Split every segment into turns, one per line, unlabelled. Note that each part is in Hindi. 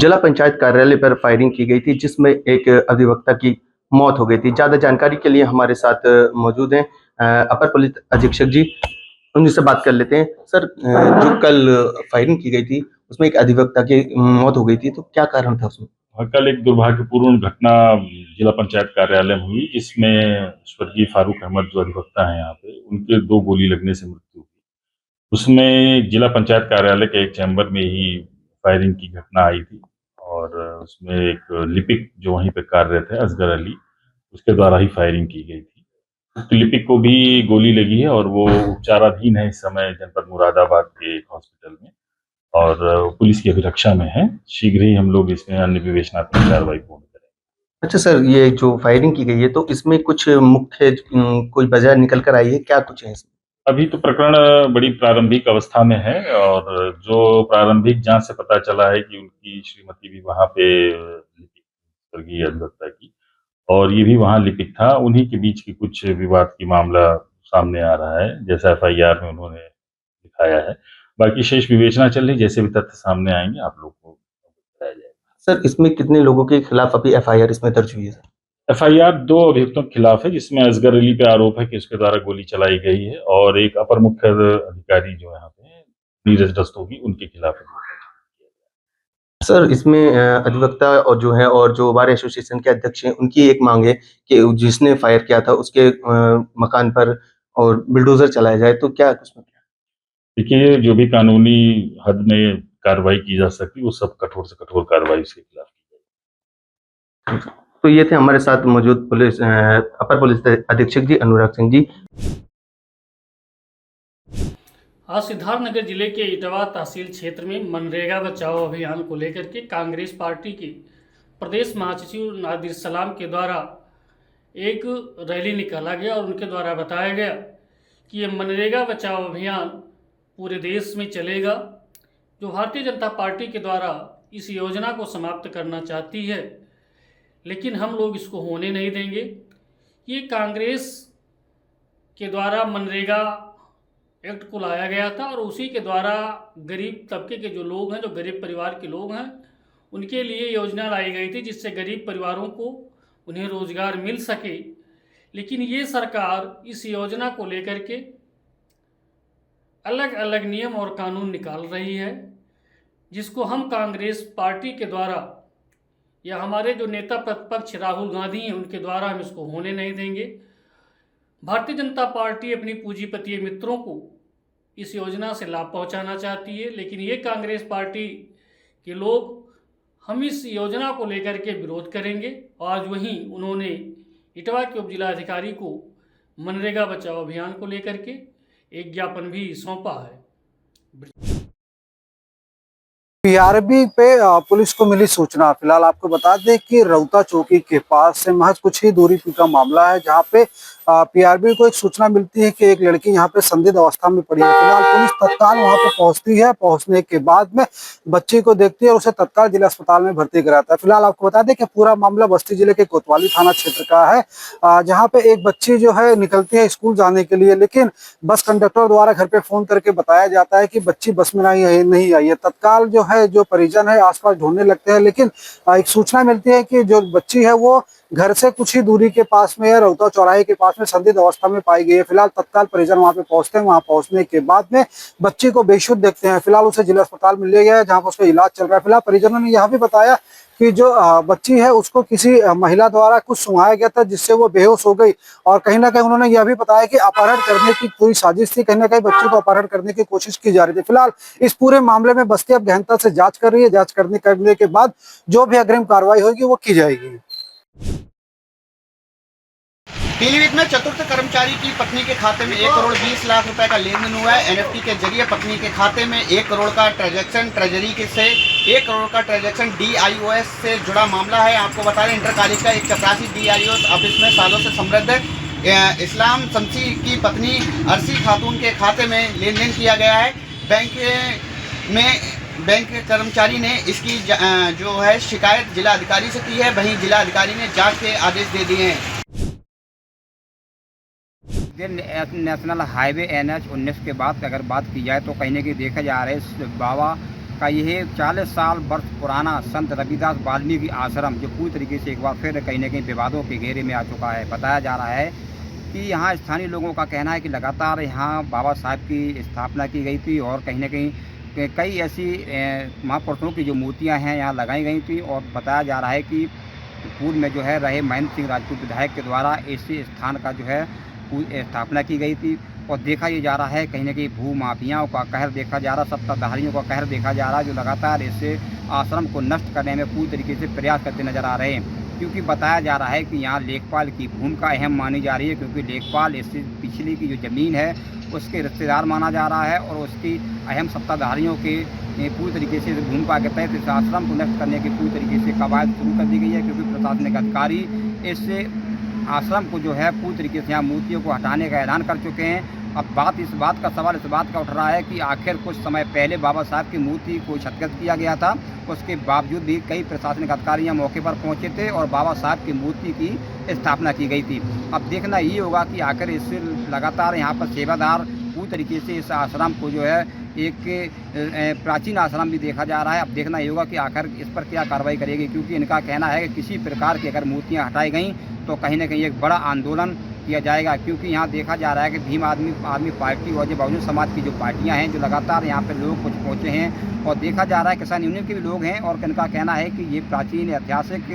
जिला पंचायत कार्यालय पर फायरिंग की गई थी, जिसमें एक अधिवक्ता की मौत हो गई थी। ज़्यादा जानकारी के लिए हमारे साथ मौजूद हैं अपर पुलिस अधीक्षक जी, उनसे बात कर लेते हैं। सर, जो कल फायरिंग की गई थी, उसमें एक अधिवक्ता की मौत हो गई थी, तो क्या कारण था उसमें?
कल एक दुर्भाग्यपूर्ण घटना जिला पंचायत कार्यालय में हुई, जिसमें स्वर्गीय फारूक अहमद जो अधिवक्ता हैं यहाँ पे, उनके 2 गोली लगने से मृत्यु हुई। उसमें जिला पंचायत कार्यालय के एक चैम्बर में ही फायरिंग की घटना आई थी और उसमें एक लिपिक जो वहीं पे कार्यरत है, असगर अली, उसके द्वारा ही फायरिंग की गई थी। उक्त लिपिक को भी गोली लगी है और वो उपचाराधीन है इस समय जनपद मुरादाबाद के एक हॉस्पिटल में और पुलिस की अभिरक्षा में है। शीघ्र ही हम लोग इसमें अन्य विवेचनात्मक कार्रवाई पूर्ण करेंगे।
अच्छा सर, ये जो फायरिंग की गई है, तो इसमें कुछ मुख्य कोई वजह निकल कर आई है? क्या कुछ है इसमें?
अभी तो प्रकरण बड़ी प्रारंभिक अवस्था में है और जो प्रारंभिक जांच से पता चला है कि उनकी श्रीमती भी वहाँ पे लिपिक, स्वर्गीय अधिवक्ता की, और ये भी वहाँ लिपिक था। उन्हीं के बीच की कुछ विवाद की मामला सामने आ रहा है, जैसा एफआईआर में उन्होंने दिखाया है। बाकी शेष विवेचना चल रही, जैसे भी तथ्य सामने आएंगे आप लोग को बताया जाएगा।
सर, इसमें कितने लोगों के खिलाफ अभी एफआईआर इसमें दर्ज हुई है सर?
एफआईआर 2 अभियुक्तों के खिलाफ है, जिसमें असगर अली पे आरोप है कि उसके द्वारा गोली चलाई गई है और एक अपर मुख्य अधिकारी जो यहाँ पे हैं, नीरज रस्तोगी, उनके खिलाफ है।
सर, इसमें अधिवक्ता और जो है और जो बार एसोसिएशन के अध्यक्ष हैं, उनकी एक मांग है कि जिसने फायर किया था उसके मकान पर और बुलडोजर चलाया जाए, तो क्या उसमें क्या?
देखिए, जो भी कानूनी हद में कार्रवाई की जा सकती है, वो सब कठोर से कठोर कार्रवाई उसके खिलाफ की जाएगी।
तो ये थे हमारे साथ मौजूद पुलिस अपर पुलिस अधीक्षक जी अनुराग सिंह जी।
आज सिद्धार्थनगर जिले के इटवा तहसील क्षेत्र में मनरेगा बचाओ अभियान को लेकर के कांग्रेस पार्टी के प्रदेश महासचिव नादिर सलाम के द्वारा एक रैली निकाला गया और उनके द्वारा बताया गया कि ये मनरेगा बचाओ अभियान पूरे देश में चलेगा। जो भारतीय जनता पार्टी के द्वारा इस योजना को समाप्त करना चाहती है, लेकिन हम लोग इसको होने नहीं देंगे। ये कांग्रेस के द्वारा मनरेगा एक्ट को लाया गया था और उसी के द्वारा गरीब तबके के जो लोग हैं, जो गरीब परिवार के लोग हैं, उनके लिए योजना लाई गई थी जिससे गरीब परिवारों को उन्हें रोजगार मिल सके। लेकिन ये सरकार इस योजना को लेकर के अलग अलग नियम और कानून निकाल रही है, जिसको हम कांग्रेस पार्टी के द्वारा या हमारे जो नेता प्रतिपक्ष राहुल गांधी हैं उनके द्वारा हम इसको होने नहीं देंगे। भारतीय जनता पार्टी अपनी पूंजीपतीय मित्रों को इस योजना से लाभ पहुंचाना चाहती है, लेकिन ये कांग्रेस पार्टी के लोग हम इस योजना को लेकर के विरोध करेंगे। आज वहीं उन्होंने इटवा के उप जिलाधिकारी को मनरेगा बचाओ अभियान को लेकर के एक ज्ञापन भी सौंपा है।
पीआरबी पे पुलिस को मिली सूचना। फिलहाल आपको बता दें कि रौता चौकी के पास से महज कुछ ही दूरी का मामला है, जहां पे पीआरबी को एक सूचना मिलती है कि एक लड़की यहां पे संदिग्ध अवस्था में पड़ी है। फिलहाल पुलिस तत्काल वहां पे पहुंचती है। पहुंचने के बाद में बच्ची को देखती है और उसे तत्काल जिला अस्पताल में भर्ती कराता है। फिलहाल आपको बता दें कि पूरा मामला बस्ती जिले के कोतवाली थाना क्षेत्र का है, जहाँ पे एक बच्ची जो है निकलती है स्कूल जाने के लिए, लेकिन बस कंडक्टर द्वारा घर पे फोन करके बताया जाता है कि बच्ची बस में नहीं आई है। तत्काल जो परिजन है आसपास ढूंढने लगते हैं, लेकिन एक सूचना मिलती है कि जो बच्ची है वो घर से कुछ ही दूरी के पास में है, रौता चौराहे के पास में संदिग्ध अवस्था में पाई गई है। फिलहाल तत्काल परिजन वहां पे पहुंचते हैं। वहां पहुंचने के बाद में बच्ची को बेशुद्ध देखते हैं। फिलहाल उसे जिला अस्पताल में ले गया है, जहां पर उसका इलाज चल रहा है। फिलहाल परिजनों ने यह भी बताया कि जो बच्ची है उसको किसी महिला द्वारा कुछ सुंघाया गया था, जिससे वो बेहोश हो गई। और कहीं ना कहीं उन्होंने यह भी बताया कि अपहरण करने की पूरी साजिश थी, कहीं ना कहीं बच्ची को अपहरण करने की कोशिश की जा रही थी। फिलहाल इस पूरे मामले में बस्ती अब गहनता से जांच कर रही है। जांच करने के बाद जो भी अग्रिम कार्रवाई होगी वो की जाएगी।
पीलीभीत में चतुर्थ कर्मचारी की पत्नी के खाते में 1 करोड़ 20 लाख रुपए का लेन देन हुआ है। एनएफटी के जरिए पत्नी के खाते में 1 करोड़ का ट्रांजैक्शन, ट्रेजरी से 1 करोड़ का ट्रांजैक्शन डीआईओएस से जुड़ा मामला है। आपको बता दें, इंटर कॉलेज का एक चपरासी डीआईओएस ऑफिस में सालों से समृद्ध इस्लाम शमसी की पत्नी अरसी खातून के खाते में लेन देन किया गया है। बैंक कर्मचारी ने इसकी जो है शिकायत जिला अधिकारी से की है। वहीं जिला अधिकारी ने जांच के आदेश दे दिए हैं।
नेशनल हाईवे NH 19 के बाद अगर बात की जाए तो कहीं ना कहीं देखा जा रहा है बाबा का यह 40 साल वर्ष पुराना संत रविदास वाल्मीकि आश्रम जो पूरी तरीके से एक बार फिर कहीं न कहीं विवादों के घेरे में आ चुका है। बताया जा रहा है कि यहाँ स्थानीय लोगों का कहना है कि लगातार यहाँ बाबा साहब की स्थापना की गई थी और कहीं न कहीं कई ऐसी महापुरुषों की जो मूर्तियाँ हैं यहाँ लगाई गई थी। और बताया जा रहा है कि पूर्व में जो है रहे महेंद्र सिंह राजपूत विधायक के द्वारा इसी स्थान का जो है स्थापना की गई थी। और देखा ये जा रहा है कहीं न कहीं भू माफियाओं का कहर देखा जा रहा, सत्ताधारियों का कहर देखा जा रहा, जो लगातार इस आश्रम को नष्ट करने में पूरी तरीके से प्रयास करते नजर आ रहे हैं। क्योंकि बताया जा रहा है कि यहाँ लेखपाल की भूमिका अहम मानी जा रही है, क्योंकि लेखपाल इससे पिछली की जो ज़मीन है उसके रिश्तेदार माना जा रहा है और उसकी अहम सत्ताधारियों के पूरी तरीके से भूमिका के तहत इस आश्रम को नष्ट करने की पूरी तरीके से कवायद शुरू कर दी गई है। क्योंकि प्रशासनिक अधिकारी इस आश्रम को जो है पूरी तरीके से यहाँ मूर्तियों को हटाने का ऐलान कर चुके हैं। अब इस बात का उठ रहा है कि आखिर कुछ समय पहले बाबा साहब की मूर्ति को क्षतिग्रस्त किया गया था, उसके बावजूद भी कई प्रशासनिक अधिकारी यहाँ मौके पर पहुँचे थे और बाबा साहब की मूर्ति की स्थापना की गई थी। अब देखना ये होगा कि आखिर इससे लगातार यहाँ पर सेवादार पूरी तरीके से इस आश्रम को जो है एक प्राचीन आश्रम भी देखा जा रहा है। अब देखना ये होगा कि आखिर इस पर क्या कार्रवाई करेगी, क्योंकि इनका कहना है कि किसी प्रकार की अगर मूर्तियाँ हटाई गई तो कहीं न कहीं एक बड़ा आंदोलन किया जाएगा। क्योंकि यहाँ देखा जा रहा है कि भीम आदमी पार्टी और जो बहुजन समाज की जो पार्टियाँ हैं जो लगातार यहाँ पर लोग कुछ पहुँचे हैं और देखा जा रहा है किसान यूनियन के भी लोग हैं और इनका कहना है कि ये प्राचीन ऐतिहासिक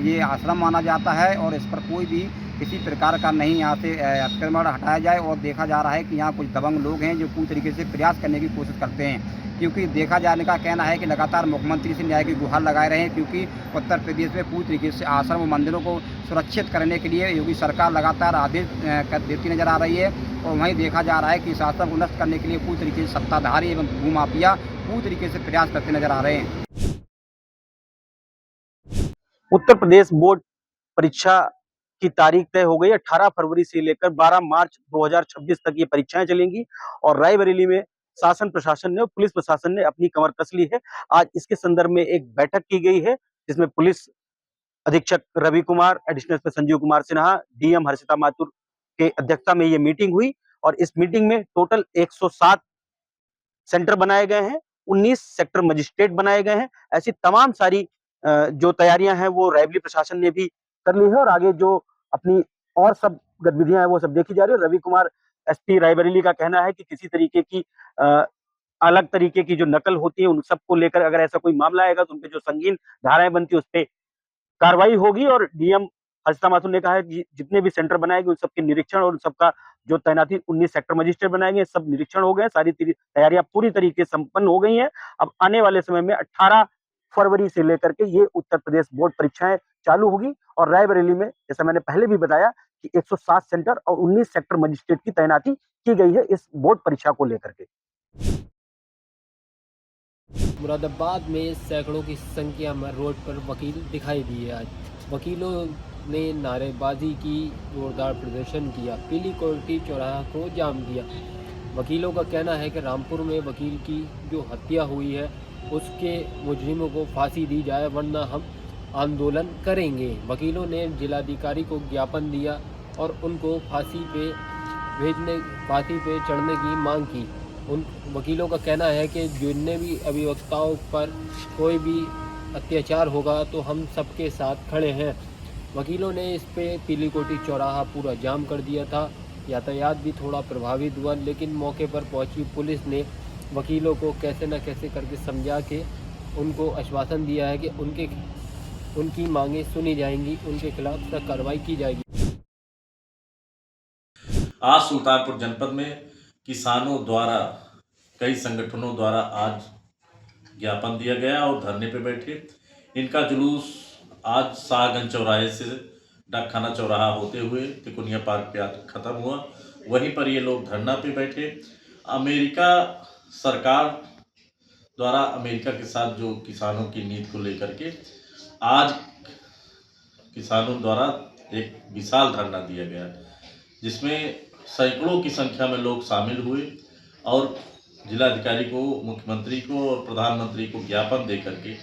ये आश्रम माना जाता है और इस पर कोई भी किसी प्रकार का नहीं यहाँ से अतिक्रमण हटाया जाए। और देखा जा रहा है कि यहाँ कुछ दबंग लोग हैं जो पूरी तरीके से प्रयास करने की कोशिश करते हैं। क्योंकि देखा जाने का कहना है कि लगातार मुख्यमंत्री से न्याय की गुहार लगाए रहे हैं, क्योंकि उत्तर प्रदेश में पूरी तरीके से आश्रम और मंदिरों को सुरक्षित करने के लिए योगी सरकार लगातार आदेश देती नजर आ रही है। और वहीं देखा जा रहा है कि इस आश्रम को नष्ट करने के लिए पूरी तरीके से सत्ताधारी एवं भूमाफिया पूरी तरीके से प्रयास करते नजर आ रहे हैं।
उत्तर प्रदेश बोर्ड परीक्षा की तारीख तय हो गई। 18 फरवरी से लेकर 12 मार्च 2026 तक ये परीक्षाएं चलेंगी और रायबरेली में शासन प्रशासन ने और पुलिस प्रशासन ने अपनी कमर कस ली है। आज इसके संदर्भ में एक बैठक की गई है जिसमें पुलिस अधीक्षक Ravi Kumar, additional SP Sanjeev Kumar Sinha, DM Harshita Mathur के अध्यक्षता में ये मीटिंग हुई और इस मीटिंग में टोटल 107 सेंटर बनाए गए हैं, 19 सेक्टर मजिस्ट्रेट बनाए गए हैं। ऐसी तमाम सारी जो तैयारियां हैं वो रायबरेली प्रशासन ने भी कर ली है और आगे जो अपनी और सब गतिविधियां हैं वो सब देखी जा रही है। रवि कुमार एसपी रायबरेली का कहना है कि किसी तरीके की अलग तरीके की जो नकल होती है उन सबको लेकर अगर ऐसा कोई मामला आएगा तो उन पे जो संगीन धाराएं बनती है उस पर कार्रवाई होगी। और डीएम हर्षिता माथुर ने कहा है कि जितने भी सेंटर बनाए गए उन सबके निरीक्षण और उन सबका जो तैनाती 19 सेक्टर मजिस्ट्रेट बनाए गए सब निरीक्षण हो गए, सारी तैयारियां पूरी तरीके से संपन्न हो गई हैं। अब आने वाले समय में 18 फरवरी से लेकर के ये उत्तर प्रदेश बोर्ड परीक्षाएं चालू होगी और रायबरेली में जैसा मैंने पहले भी बताया कि 107 सेंटर और 19 सेक्टर मजिस्ट्रेट की तैनाती की गई है इस बोर्ड परीक्षा को लेकर के।
मुरादाबाद में सैकड़ों की संख्या में रोड पर वकील दिखाई दिए। आज वकीलों ने नारेबाजी की, जोरदार प्रदर्शन किया, पीली कोठी चौराहा को जाम किया। वकीलों का कहना है कि रामपुर में वकील की जो हत्या हुई है उसके मुजरिमों को फांसी दी जाए वरना हम आंदोलन करेंगे। वकीलों ने जिलाधिकारी को ज्ञापन दिया और उनको फांसी पे चढ़ने की मांग की। उन वकीलों का कहना है कि जितने भी अभिवक्ताओं पर कोई भी अत्याचार होगा तो हम सबके साथ खड़े हैं। वकीलों ने इस पे पीली कोठी चौराहा पूरा जाम कर दिया था। यातायात भी थोड़ा प्रभावित हुआ, लेकिन मौके पर पहुंची पुलिस ने वकीलों को कैसे न कैसे करके समझा के उनको आश्वासन दिया है कि उनकी मांगें सुनी जाएंगी, उनके खिलाफ सख्त कार्रवाई की जाएगी।
आज सुल्तानपुर जनपद में किसानों द्वारा कई संगठनों द्वारा आज ज्ञापन दिया गया और धरने पे बैठे। इनका जुलूस आज शाहगंज चौराहे से डाकखाना चौराहा होते हुए तिकोनिया पार्क पे आज खत्म हुआ। वहीं पर ये लोग धरना पे बैठे। अमेरिका सरकार द्वारा अमेरिका के साथ जो किसानों की नीति को लेकर के आज किसानों द्वारा एक विशाल धरना दिया गया, जिसमें सैकड़ों की संख्या में लोग शामिल हुए और जिलाधिकारी को, मुख्यमंत्री को और प्रधानमंत्री को ज्ञापन दे करके